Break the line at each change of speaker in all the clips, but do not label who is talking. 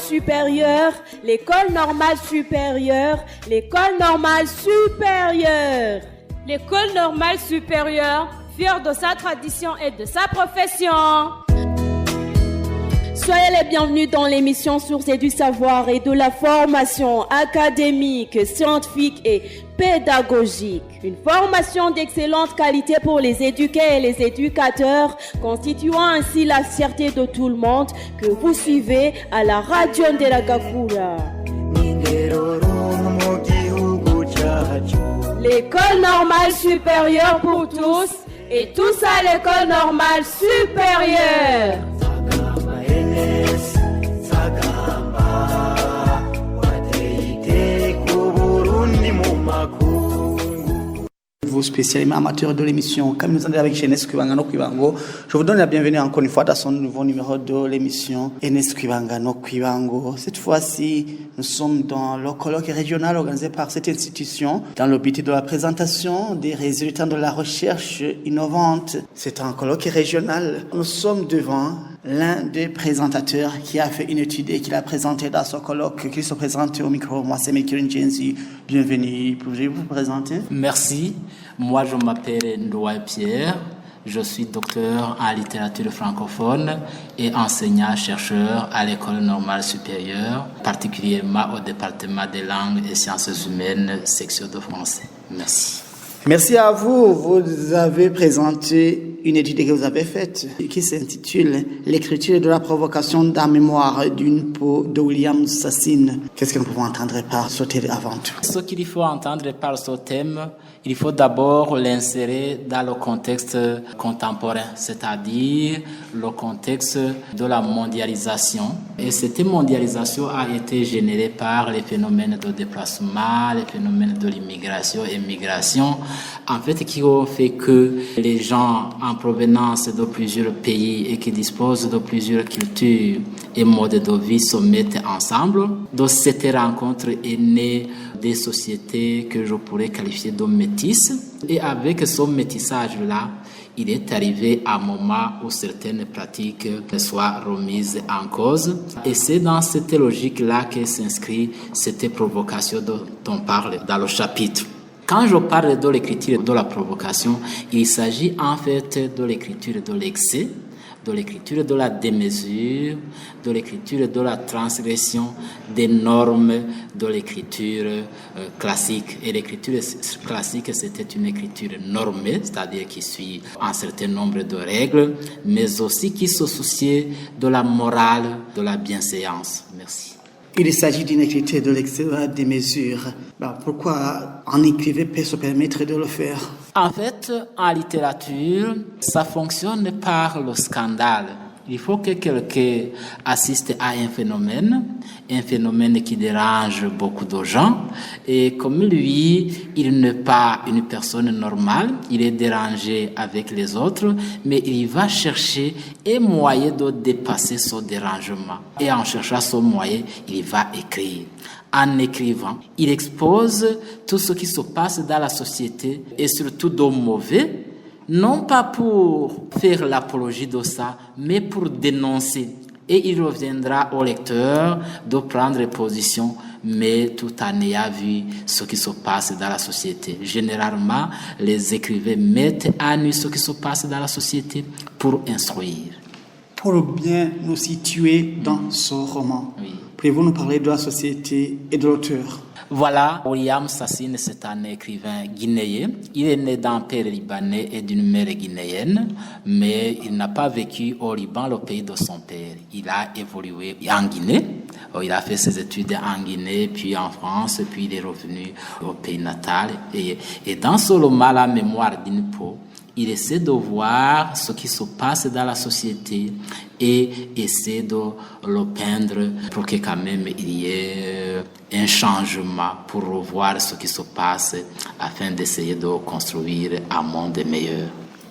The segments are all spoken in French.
supérieure, l'école normale supérieure, l'école normale supérieure.
L'école normale supérieure, fière de sa tradition et de sa profession.
Soyez les bienvenus dans l'émission Sources du savoir et de la formation académique, scientifique et pédagogique. Une formation d'excellente qualité pour les éduqués et les éducateurs, constituant ainsi la fierté de tout le monde que vous suivez à la radio de la Gakura. L'école normale supérieure pour tous et tous à l'école normale supérieure.
Vous spécialement amateurs de l'émission, comme nous sommes avec Enes Kwibanga no Kwibango, je vous donne la bienvenue encore une fois dans son nouveau numéro de l'émission Enes Kwibanga no Kwibango. Cette fois-ci, nous sommes dans le colloque régional organisé par cette institution dans le but de la présentation des résultats de la recherche innovante. C'est un colloque régional. Nous sommes devant l'un des présentateurs qui a fait une étude et qui l'a présenté dans ce colloque, qui se présente au micro. Moi, c'est Mekirin Jensi. Bienvenue. Pouvez-vous vous présenter?
Merci. Moi, je m'appelle Ndoye Pierre. Je suis docteur en littérature francophone et enseignant-chercheur à l'École normale supérieure, particulièrement au département des langues et sciences humaines, section de français. Merci.
Merci à vous. Vous avez présenté une étude que vous avez faite qui s'intitule « L'écriture de la provocation dans mémoire d'une peau de William Sassine ». Qu'est-ce que nous pouvons entendre par ce thème avant tout?
Ce qu'il faut entendre par ce thème, il faut d'abord l'insérer dans le contexte contemporain, c'est-à-dire le contexte de la mondialisation. Et cette mondialisation a été générée par les phénomènes de déplacement, les phénomènes de l'immigration et migration, en fait, qui ont fait que les gens en provenance de plusieurs pays et qui disposent de plusieurs cultures et modes de vie se mettent ensemble. De cette rencontre est née des sociétés que je pourrais qualifier de métisses. Et avec ce métissage-là, il est arrivé un moment où certaines pratiques soient remises en cause. Et c'est dans cette logique-là que s'inscrit cette provocation dont on parle dans le chapitre. Quand je parle de l'écriture de la provocation, il s'agit en fait de l'écriture de l'excès, de l'écriture de la démesure, de l'écriture de la transgression des normes de l'écriture classique. Et l'écriture classique, c'était une écriture normée, c'est-à-dire qui suit un certain nombre de règles, mais aussi qui se souciait de la morale, de la bienséance. Merci.
Il s'agit d'une écriture de l'excès des mesures. Pourquoi un écrivain peut se permettre de le faire?
En fait, en littérature, ça fonctionne par le scandale. Il faut que quelqu'un assiste à un phénomène qui dérange beaucoup de gens. Et comme lui, il n'est pas une personne normale, il est dérangé avec les autres, mais il va chercher un moyen de dépasser ce dérangement. Et en cherchant ce moyen, il va écrire. En écrivant, il expose tout ce qui se passe dans la société et surtout de mauvais, non pas pour faire l'apologie de ça, mais pour dénoncer. Et il reviendra au lecteur de prendre position, mais tout en ayant vu ce qui se passe dans la société. Généralement, les écrivains mettent à nu ce qui se passe dans la société pour instruire.
Pour bien nous situer dans ce roman,
oui.
Pouvez-vous nous parler de la société et de l'auteur?
Voilà, William Sassine, c'est un écrivain guinéen. Il est né d'un père libanais et d'une mère guinéenne, mais il n'a pas vécu au Liban, le pays de son père. Il a évolué en Guinée. Il a fait ses études en Guinée, puis en France, puis il est revenu au pays natal. Et dans ce roman, La mémoire d'une peau, il essaie de voir ce qui se passe dans la société et essaie de le peindre pour que quand même il y ait un changement pour revoir ce qui se passe afin d'essayer de construire un monde meilleur.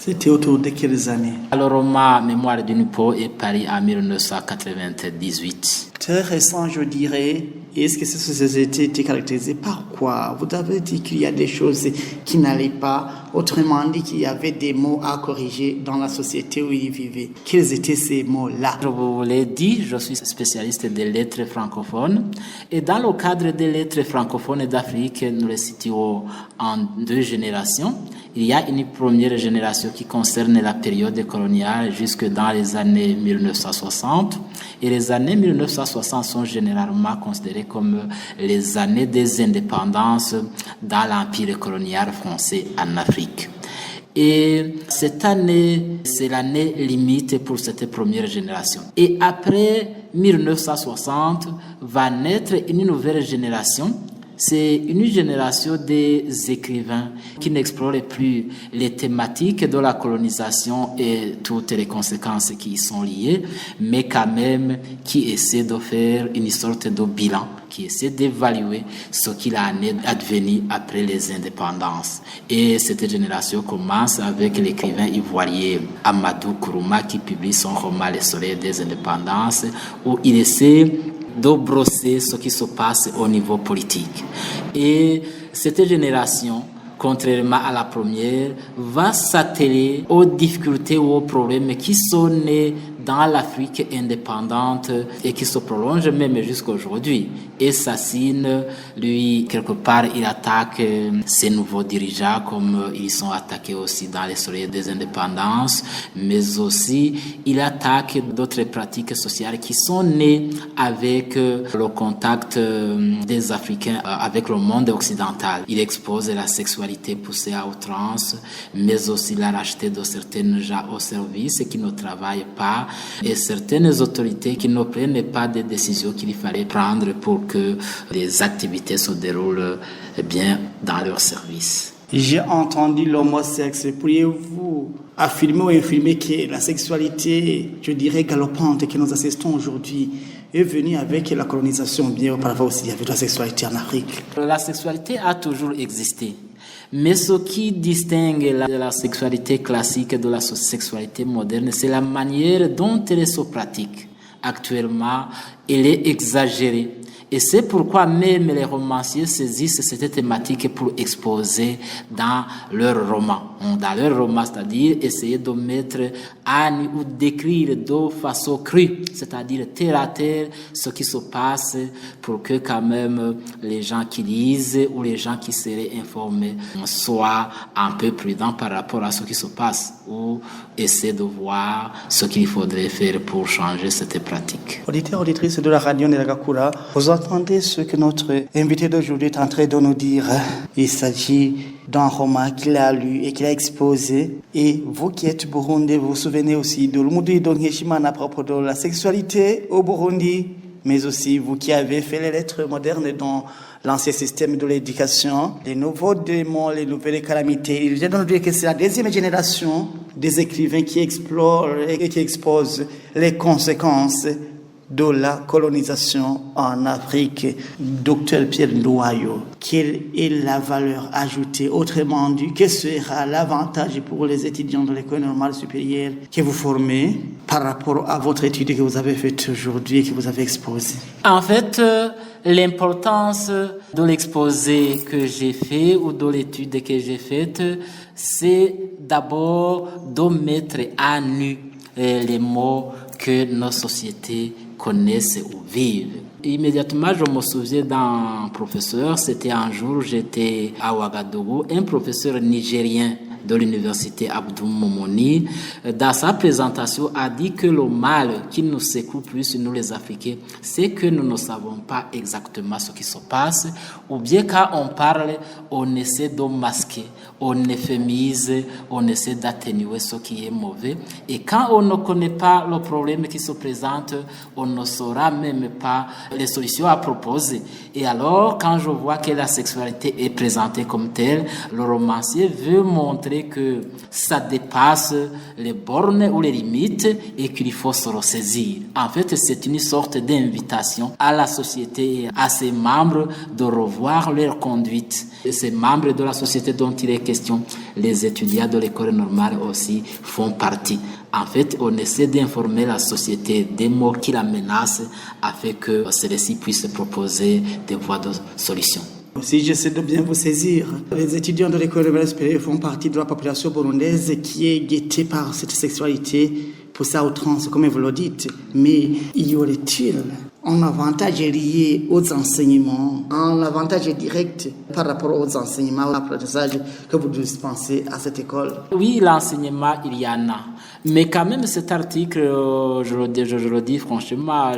C'était autour de quelles années?
Le roman Mémoire d'une peau est paru en 1998.
très récent, je dirais. Est-ce que cette société était caractérisée par quoi? Vous avez dit qu'il y a des choses qui n'allaient pas. Autrement dit, qu'il y avait des mots à corriger dans la société où ils vivaient. Quels étaient ces mots-là?
Je vous l'ai dit, je suis spécialiste des lettres francophones. Et dans le cadre des lettres francophones d'Afrique, nous les situons en 2 générations. Il y a une première génération qui concerne la période coloniale jusque dans les années 1960. Et les années 1960 sont généralement considérées comme les années des indépendances dans l'empire colonial français en Afrique. Et cette année, c'est l'année limite pour cette première génération. Et après 1960, va naître une nouvelle génération. C'est une génération des écrivains qui n'explorent plus les thématiques de la colonisation et toutes les conséquences qui y sont liées, mais quand même qui essaient de faire une sorte de bilan, qui essaie d'évaluer ce qu'il en est advenu après les indépendances. Et cette génération commence avec l'écrivain ivoirien Amadou Kourouma qui publie son roman Le Soleil des indépendances, où il essaie de brosser ce qui se passe au niveau politique. Et cette génération, contrairement à la première, va s'atteler aux difficultés ou aux problèmes qui sont nés dans l'Afrique indépendante et qui se prolongent même jusqu'à aujourd'hui. Et Sassine, lui, quelque part, il attaque ces nouveaux dirigeants comme ils sont attaqués aussi dans les soleils des indépendances, mais aussi il attaque d'autres pratiques sociales qui sont nées avec le contact des Africains avec le monde occidental. Il expose la sexualité poussée à outrance, mais aussi la racheté de certains gens au service qui ne travaillent pas et certaines autorités qui ne prennent pas des décisions qu'il fallait prendre pour que les activités se déroulent bien dans leur service.
J'ai entendu l'homosexe. Pourriez-vous affirmer ou infirmer que la sexualité, je dirais, galopante que nous assistons aujourd'hui est venue avec la colonisation, bien auparavant aussi, il y avait de la sexualité en Afrique?
La sexualité a toujours existé. Mais ce qui distingue la sexualité classique de la sexualité moderne, c'est la manière dont elle se pratique. Actuellement, elle est exagérée. Et c'est pourquoi même les romanciers saisissent cette thématique pour exposer dans leurs romans. Dans leurs romans, c'est-à-dire essayer de mettre à nu ou d'écrire de façon crue, c'est-à-dire terre à terre, ce qui se passe pour que quand même les gens qui lisent ou les gens qui seraient informés soient un peu prudents par rapport à ce qui se passe ou essayer de voir ce qu'il faudrait faire pour changer cette pratique.
Auditeurs, auditrices de la radio Nélagakura, vous entendez ce que notre invité d'aujourd'hui est en train de nous dire. Il s'agit d'un roman qu'il a lu et qu'il a exposé. Et vous qui êtes Burundais, vous vous souvenez aussi de l'Umudu Dongeshimana à propos de la sexualité au Burundi, mais aussi vous qui avez fait les lettres modernes dans l'ancien système de l'éducation, les nouveaux démons, les nouvelles calamités. Il vient de nous dire que c'est la deuxième génération des écrivains qui explorent et qui exposent les conséquences de la colonisation en Afrique. Docteur Pierre Ndouayo, quelle est la valeur ajoutée? Autrement dit, quel sera l'avantage pour les étudiants de l'école normale supérieure que vous formez par rapport à votre étude que vous avez faite aujourd'hui et que vous avez exposée?
En fait, l'importance de l'exposé que j'ai fait ou de l'étude que j'ai faite, c'est d'abord de mettre à nu les mots que nos sociétés connaissent ou vivent. Immédiatement, je me souviens d'un professeur, c'était un jour, j'étais à Ouagadougou, un professeur nigérien de l'université Abdou Momoni, dans sa présentation, a dit que le mal qui nous secoue plus, nous les Africains, c'est que nous ne savons pas exactement ce qui se passe, ou bien quand on parle, on essaie de masquer, on euphémise, on essaie d'atténuer ce qui est mauvais. Et quand on ne connaît pas le problème qui se présente, on ne saura même pas les solutions à proposer. Et alors, quand je vois que la sexualité est présentée comme telle, le romancier veut montrer montrer que ça dépasse les bornes ou les limites et qu'il faut se ressaisir. En fait, c'est une sorte d'invitation à la société et à ses membres de revoir leur conduite. Et ces membres de la société dont il est question, les étudiants de l'école normale aussi font partie. En fait, on essaie d'informer la société des mots qui la menacent afin que celle-ci puisse proposer des voies de solution.
Si j'essaie de bien vous saisir, les étudiants de l'école normale supérieure font partie de la population burundaise qui est guettée par cette sexualité poussée à outrance, comme vous le dites. Mais y aurait-il un avantage lié aux enseignements, un avantage direct par rapport aux enseignements, à l'apprentissage que vous dispensez à cette école?
Oui, l'enseignement, il y en a. Mais quand même, cet article, je le dis franchement,